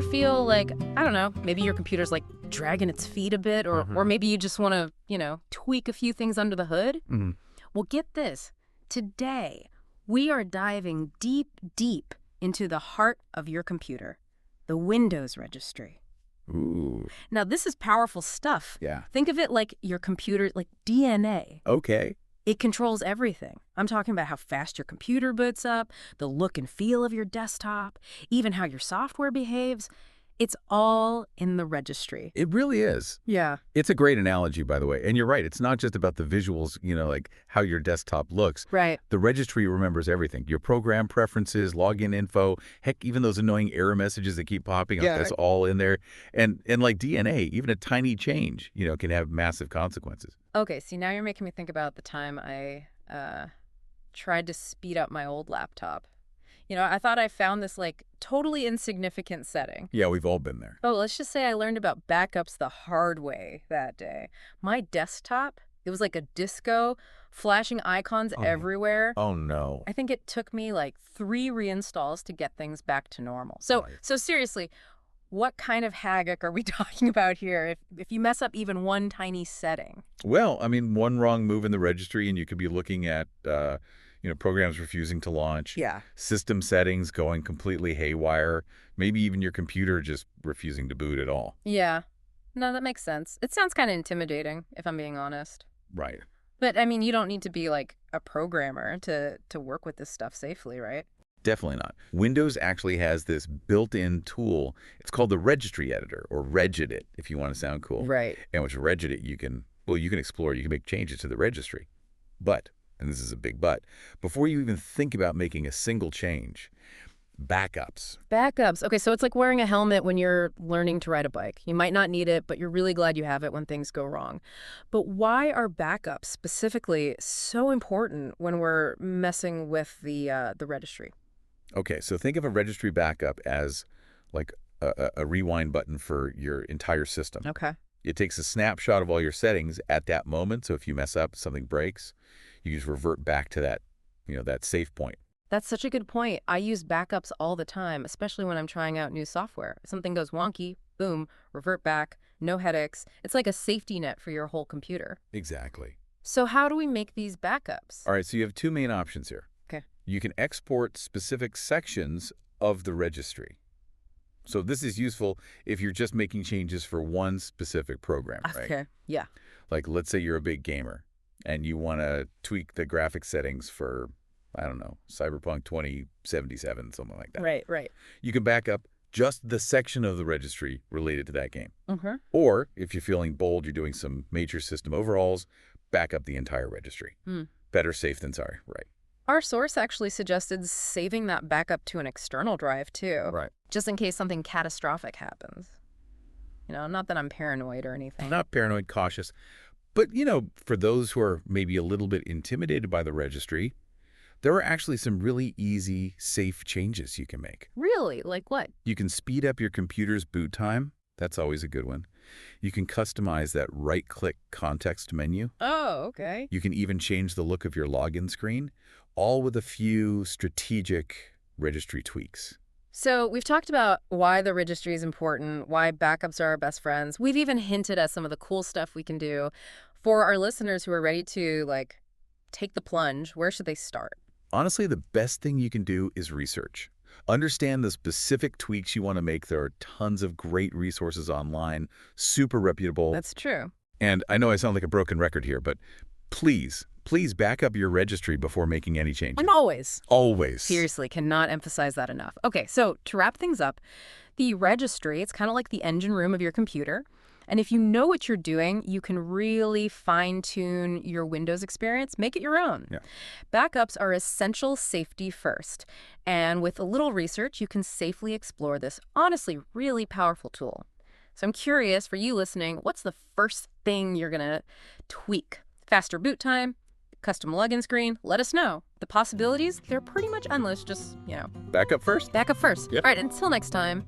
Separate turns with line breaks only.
feel like, I don't know, maybe your computer's like dragging its feet a bit, or maybe you just want to, tweak a few things under the hood. Well, get this. Today, we are diving deep, deep into the heart of your computer, the Windows Registry.
Ooh.
Now, this is powerful stuff.
Yeah.
Think of it like your computer, like DNA.
Okay.
It controls everything. I'm talking about how fast your computer boots up, the look and feel of your desktop, even how your software behaves. It's all in the registry.
It really is.
Yeah.
It's a great analogy, by the way. And you're right. It's not just about the visuals, like how your desktop looks.
Right.
The registry remembers everything. Your program preferences, login info, heck, even those annoying error messages that keep popping up, that's all in there. And like DNA, even a tiny change, can have massive consequences.
Okay, see, now you're making me think about the time I tried to speed up my old laptop. I thought I found this, totally insignificant setting.
Yeah, we've all been there.
Oh, let's just say I learned about backups the hard way that day. My desktop, it was like a disco, flashing icons everywhere.
Oh, no.
I think it took me, 3 reinstalls to get things back to normal. So seriously, what kind of havoc are we talking about here if you mess up even one tiny setting?
Well, one wrong move in the registry and you could be looking at programs refusing to launch.
Yeah.
System settings going completely haywire. Maybe even your computer just refusing to boot at all.
Yeah. No, that makes sense. It sounds kind of intimidating, if I'm being honest.
Right.
But, you don't need to be, a programmer to work with this stuff safely, right?
Definitely not. Windows actually has this built-in tool. It's called the Registry Editor, or Regedit, if you want to sound cool.
Right.
And with Regedit, you can explore, you can make changes to the registry. But, and this is a big but, before you even think about making a single change, backups.
Backups. Okay, so it's like wearing a helmet when you're learning to ride a bike. You might not need it, but you're really glad you have it when things go wrong. But why are backups specifically so important when we're messing with the registry?
Okay, so think of a registry backup as like a rewind button for your entire system.
Okay.
It takes a snapshot of all your settings at that moment. So if you mess up, something breaks, you just revert back to that, that safe point.
That's such a good point. I use backups all the time, especially when I'm trying out new software. If something goes wonky, boom, revert back, no headaches. It's like a safety net for your whole computer.
Exactly.
So how do we make these backups?
All right, so you have 2 main options here.
Okay.
You can export specific sections of the registry. So this is useful if you're just making changes for one specific program, right?
Okay, yeah.
Like, let's say you're a big gamer and you want to tweak the graphic settings for, I don't know, Cyberpunk 2077, something like that.
Right.
You can back up just the section of the registry related to that game.
Mm-hmm.
Or if you're feeling bold, you're doing some major system overhauls, back up the entire registry. Better safe than sorry, right?
Our source actually suggested saving that backup to an external drive, too.
Right.
Just in case something catastrophic happens. Not that I'm paranoid or anything.
I'm not paranoid, cautious. But, for those who are maybe a little bit intimidated by the registry, there are actually some really easy, safe changes you can make.
Really? Like what?
You can speed up your computer's boot time. That's always a good one. You can customize that right-click context menu.
Oh, okay.
You can even change the look of your login screen, all with a few strategic registry tweaks.
So we've talked about why the registry is important, why backups are our best friends. We've even hinted at some of the cool stuff we can do. For our listeners who are ready to, take the plunge, where should they start?
Honestly, the best thing you can do is research. Understand the specific tweaks you want to make. There are tons of great resources online, super reputable.
That's true.
And I know I sound like a broken record here, but please back up your registry before making any changes.
And always.
Always.
Seriously, cannot emphasize that enough. Okay, so to wrap things up, the registry, it's kind of like the engine room of your computer. And if you know what you're doing, you can really fine-tune your Windows experience, make it your own.
Yeah.
Backups are essential safety first. And with a little research, you can safely explore this honestly really powerful tool. So I'm curious, for you listening, what's the first thing you're going to tweak? Faster boot time? Custom login screen? Let us know. The possibilities, they're pretty much endless. Just,
Back up first.
back up first.
Yep.
All right, until next time.